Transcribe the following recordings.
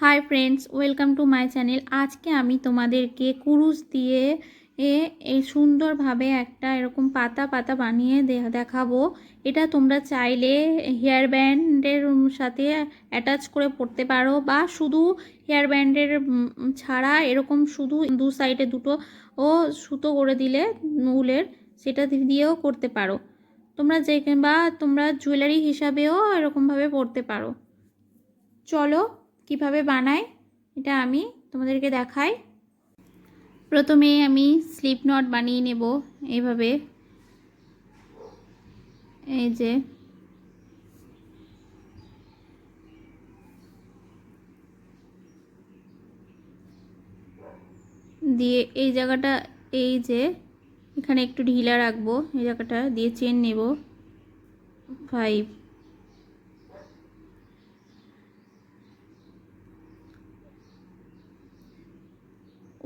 Hi friends welcome to my channel. आज के आमी तोमादेरके कुरुश दिए এই সুন্দরভাবে একটা এরকম পাতা পাতা বানিয়ে দেখাবো। এটা তোমরা চাইলে হেয়ার ব্যান্ডের সাথে অ্যাটাচ করে পরতে পারো বা শুধু হেয়ার ব্যান্ডের ছাড়া এরকম শুধু দু সাইডে দুটো সুতো করে দিলে উলের সেটা দিয়েও করতে পারো তোমরা, যে বা তোমরা জুয়েলারি হিসাবেও এরকমভাবে পরতে পারো। চলো কিভাবে বানাই এটা আমি তোমাদেরকে দেখাই। প্রথমে আমি স্লিপ নট বানিয়ে নেব এইভাবে। এই যে দিয়ে এই জায়গাটা, এই যে এখানে একটু ঢিলা রাখবো, এই জায়গাটা দিয়ে চেন নেব 5,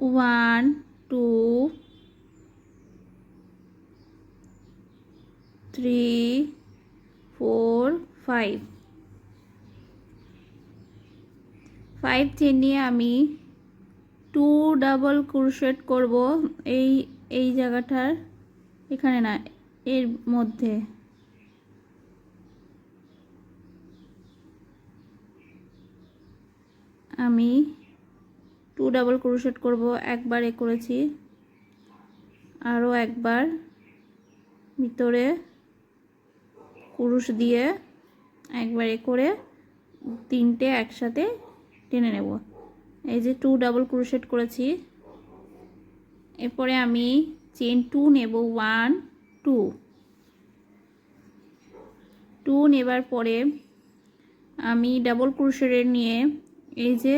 1 2 3 4 5 চেন নিয়ে আমি 2 ডাবল ক্রোশেট করব এই জায়গাটার, এখানে না এর মধ্যে। আমি 2 ডাবল ক্রোশেট করব, একবার করেছি, আরও একবার ভিতরে ক্রোশ দিয়ে একবার করে তিনটে একসাথে টেনে নেব। এই যে 2 ডাবল ক্রোশেট করেছি। এরপরে আমি চেন 2 নেব, 1 2 2 নেবার পরে আমি ডাবল ক্রোশেট নিয়ে এই যে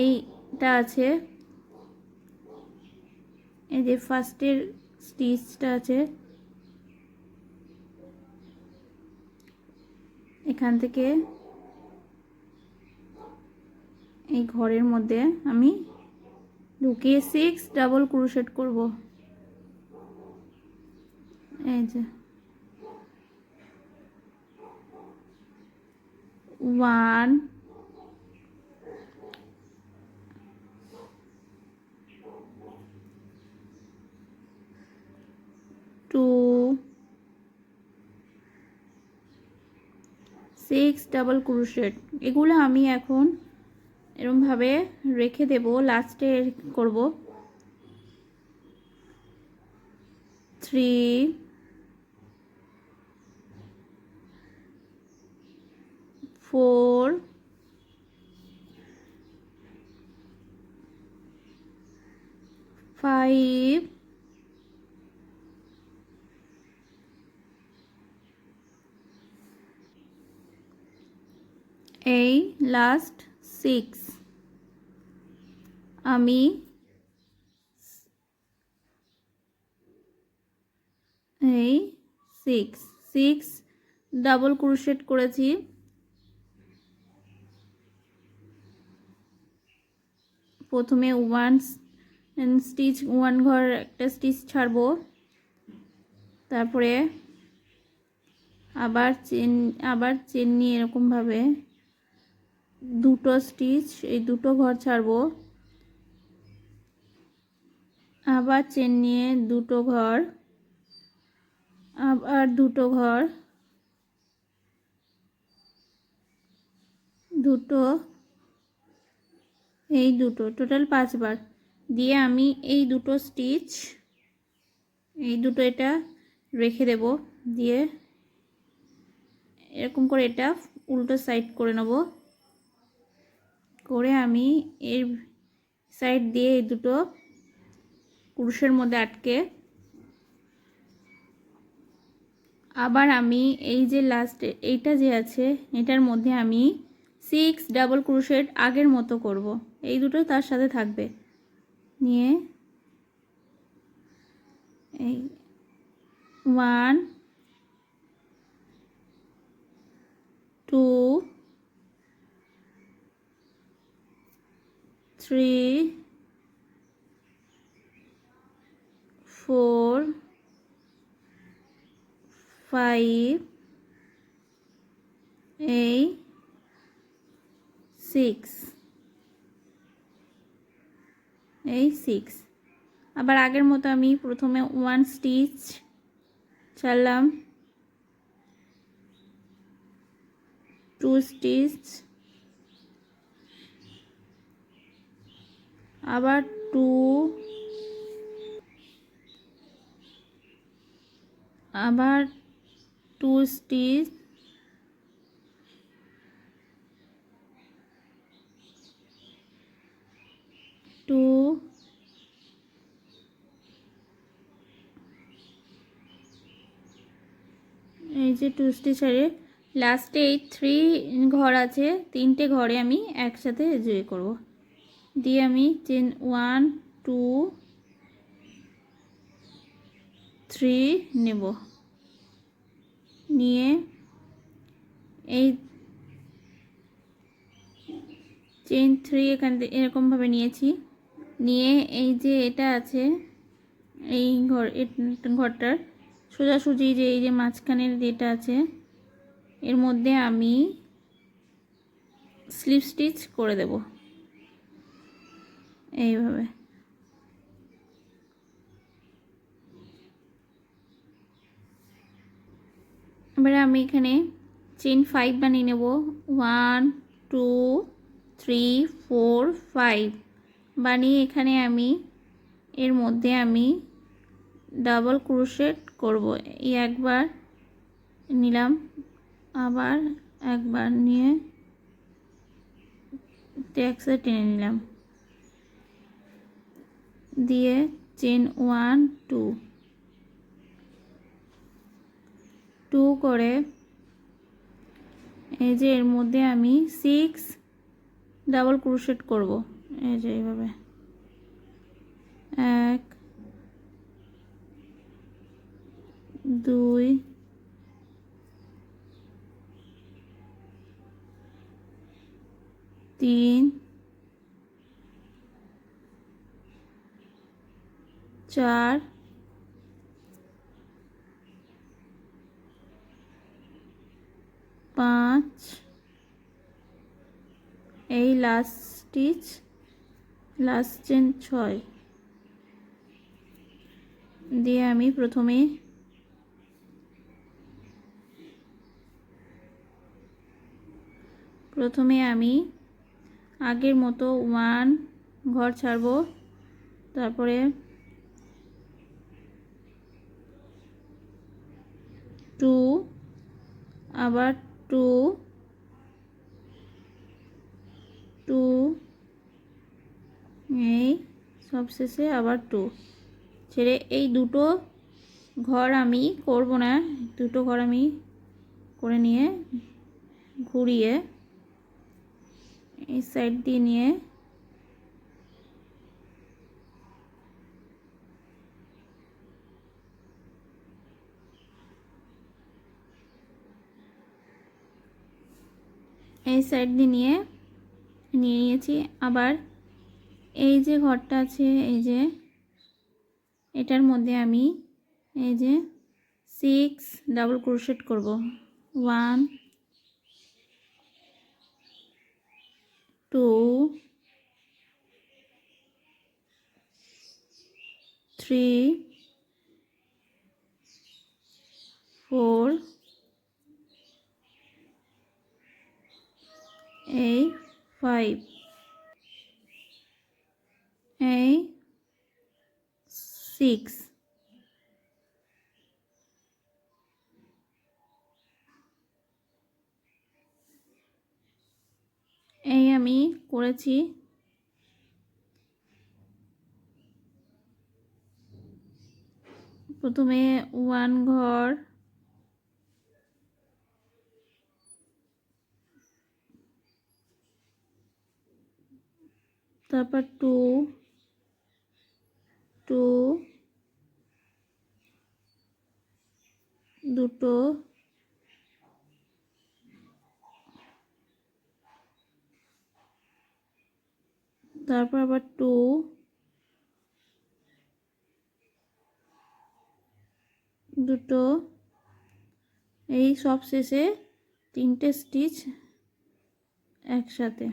এইটা আছে, এই যে ফার্স্টের স্টিচটা আছে, এখান থেকে এই ঘরের মধ্যে আমি ঢুকিয়ে 6 ডাবল ক্রোশেট করব। এই যে 1 2 6 ডাবল ক্রোশেট। এগুলো আমি এখন এরকমভাবে রেখে দেব, লাস্টে করব 3 4 5 এই লাস্ট 6 আমি এই 6 ডাবল ক্রোশেট করেছি। প্রথমে 1 স্টিচ, 1 ঘর একটা স্টিচ ছাড়বো, তারপরে আবার চেন নিয়ে এরকমভাবে দুটো স্টিচ, এই দুটো ঘর ছাড়বো, আবার চেন নিয়ে দুটো ঘর, আবার দুটো ঘর, দুটো, এই দুটো, টোটাল 5 বার দিয়ে আমি এই দুটো স্টিচ, এই দুটো এটা রেখে দেব, দিয়ে এরকম করে এটা উল্টো সাইড করে নেব, করে আমি এর সাইড দিয়ে এই দুটো ক্রোশের মধ্যে আটকে আবার আমি এই যে লাস্টে এইটা যে আছে এটার মধ্যে আমি 6 ডাবল ক্রোশেট আগের মতো করব, এই দুটো তার সাথে থাকবে। নিয়ে এই 1 2 3 4 5 এই 6, এই 6। আবার আগের মতো আমি প্রথমে 1 স্টিচ ছাড়লাম, 2 স্টিচ, আবার 2, আবার 2 স্টিচ, 2, এই যে 2 স্টিচ ছাড়ে লাস্টে এই 3 ঘর আছে, 3টে ঘরে আমি একসাথে জয়েন করব। দিয়ে আমি চেন 1 2 3 নেব, নিয়ে এই চেন 3 এখান থেকে এরকমভাবে নিয়েছি, নিয়ে এই যে এটা আছে এই ঘরটার সোজাসুজি যে এই যে মাঝখানের যেটা আছে এর মধ্যে আমি স্লিপ স্টিচ করে দেব এইভাবে। এবারে আমি এখানে চেন 5 বানিয়ে নেব, 1 2 3 4 5 বানিয়ে এখানে আমি এর মধ্যে আমি ডাবল ক্রোশেট করব। এই একবার নিলাম, আবার একবার নিয়ে একসাথে টেনে নিলাম, দিয়ে চেন 1 2 2 করে এই যে এর মধ্যে আমি 6 ডাবল ক্রোশেট করব। এই যে এইভাবে 1 2 3 4 5, এই লাস্ট স্টিচ, লাস্ট চেন 6 দিয়ে আমি প্রথমে আমি আগের মতো 1 ঘর ছাড়ব, তারপরে 2, আবার 2 2, এই সবশেষে আবার 2 ছেড়ে এই দুটো ঘর আমি করব না, দুটো ঘর আমি করে নিয়ে ঘুরিয়ে এই সাইড দিয়ে নিয়ে এই সাইড দিয়ে নিয়ে নিয়েছি। আবার এই যে ঘরটা আছে এই যে এটার মধ্যে আমি এই যে 6 ডাবল ক্রোশেট করব, 1 2 3 4 এই 5 এই 6, এই আমি করেছি। প্রথমে 1 ঘর, তারপর 2 2 দুটো, তারপর আবার 2 দুটো, এই সব শেষে 3টে স্টিচ একসাথে।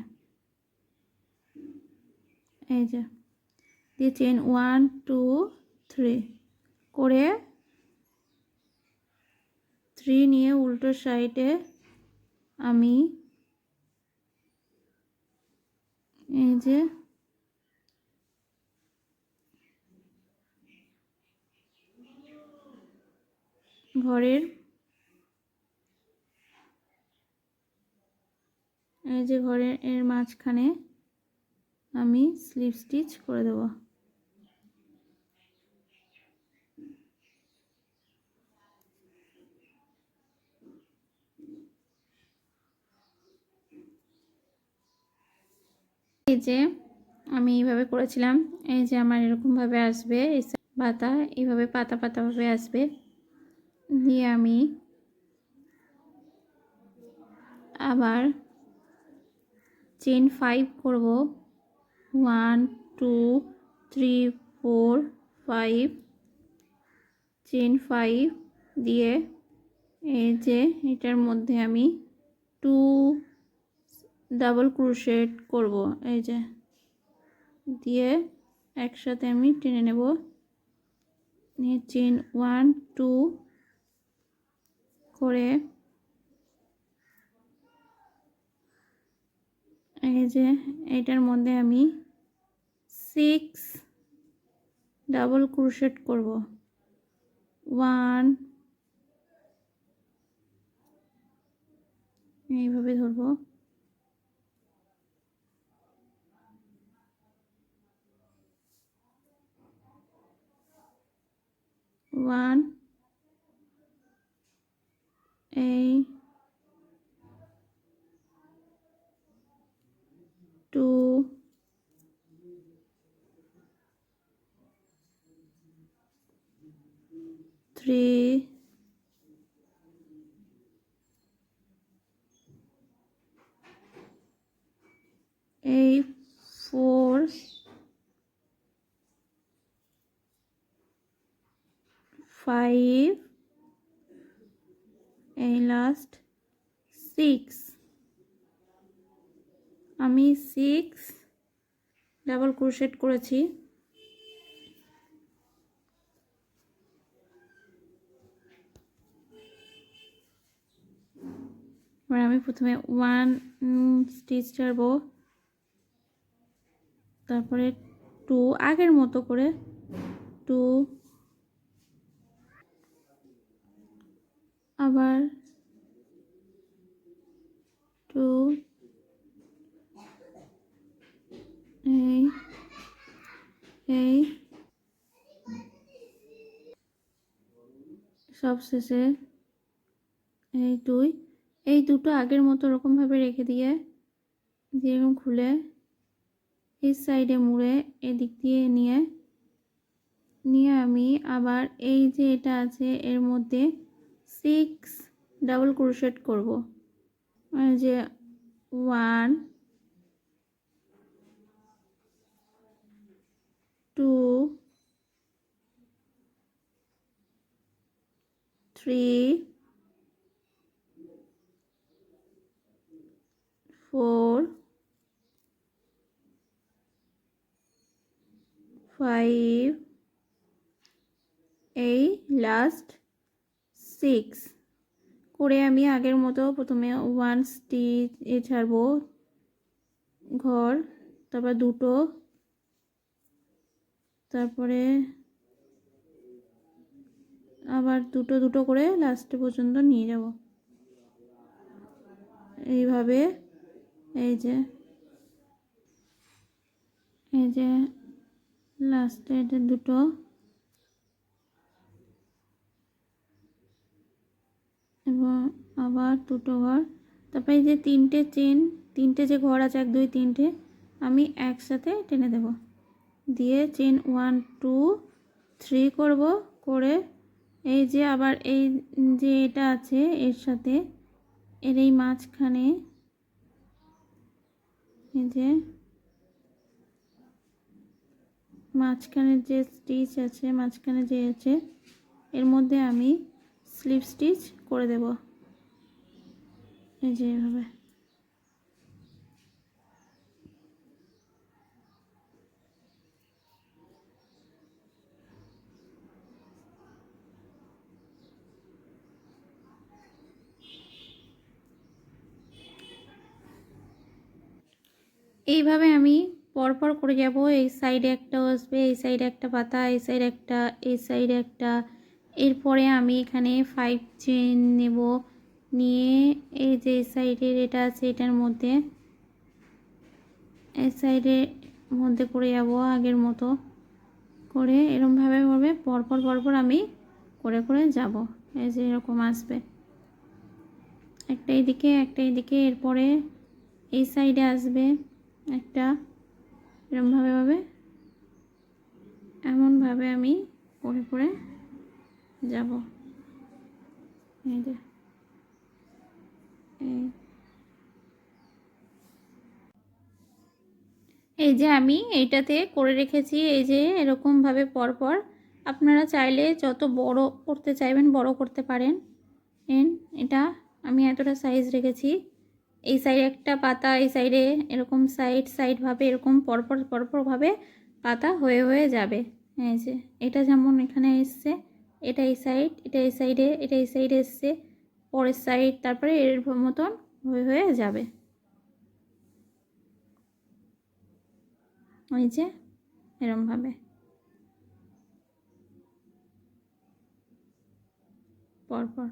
এই যে দিয়ে চেন 1 2 3 করে 3 নিয়ে উল্টো সাইডে আমি এই যে ঘরের এই যে ঘরের এর মাঝখানে আমি স্লিপ স্টিচ করে দেব। এই যে আমি এইভাবে করেছিলাম, এই যে আমার এরকমভাবে আসবে এই পাতা, এইভাবে পাতা পাতাভাবে আসবে। দিয়ে আমি আবার চেন 5 করব, 1 2 3 4 5, চেন 5 দিয়ে এই যে এটার মধ্যে আমি 2 ডাবল ক্রোশেট করব। এই যে দিয়ে একসাথে আমি টেনে নেব, নিয়ে চেন 1 2 করে এই যে এটার মধ্যে আমি 6 ডাবল ক্রোশেট করব। 1 এইভাবে ধরবো, 1 এই 2 3 এই 4 5 এই লাস্ট 6, আমি 6 ডাবল ক্রোশেট করেছি। এবার আমি প্রথমে 1 স্টিচ ছাড়বো, তারপরে 2 আগের মতো করে 2, আবার 2 এই এই সবশেষে এই 2, এই দুটো আগের মতো ওরকমভাবে রেখে দিয়ে যেরকম খুলে এই সাইডে মুড়ে এদিক দিয়ে নিয়ে আমি আবার এই যে এটা আছে এর মধ্যে 6 ডাবল ক্রোশেট করব। এই যে 1 2 3 4 5 এই লাস্ট 6 করে আমি আগের মতো প্রথমে 1 স্টিচ ছাড়বো ঘর, তারপর দুটো, তারপরে আবার দুটো দুটো করে লাস্টে পর্যন্ত নিয়ে যাব। এইভাবে এই যে লাস্টে এটা দুটো, এবং আবার দুটো ঘর, তারপরে এই যে তিনটে চেন, তিনটে যে ঘর আছে 1 2 3টে আমি একসাথে টেনে দেব, দিয়ে চেন 1 2 3 করব, করে এই যে আবার এই যে এটা আছে এর সাথে এর এই মাঝখানে এই যে মাঝখানে যে স্টিচ আছে, মাঝখানে যে আছে এর মধ্যে আমি স্লিপ স্টিচ করে দেব। এই যে এভাবে এইভাবে আমি পরপর করে যাব। এই সাইডে একটা আসবে, এই সাইডে একটা পাতা, এই সাইডে একটা, এই সাইডে একটা। এরপরে আমি এখানে 5 চেন নেব, নিয়ে এই যে সাইডের এটা আছে এটার মধ্যে, এই সাইডের মধ্যে করে যাব আগের মতো করে। এরকমভাবে ভাবে পরপর পরপর আমি করে করে যাব। এই যে এরকম আসবে, একটা এইদিকে একটা এইদিকে। এরপরে এই সাইডে আসবে একটা, এরকমভাবে এমনভাবে আমি করে করে যাব। এই যে এই যে আমি এইটাতে করে রেখেছি। এই যে এরকমভাবে পরপর আপনারা চাইলে যত বড় করতে চাইবেন বড় করতে পারেন। এটা আমি এতটা সাইজ রেখেছি। এই সাইডে একটা পাতা, এই সাইডে এরকম সাইডভাবে এরকম পরপর পরপরভাবে পাতা হয়ে হয়ে যাবে। এই যে এটা যেমন এখানে এসছে, এটা এই সাইড, এটা এই সাইডে, এটা এই সাইডে এসছে, পরের সাইড, তারপরে এর মতন হয়ে হয়ে যাবে। ওই যে এরমভাবে পরপর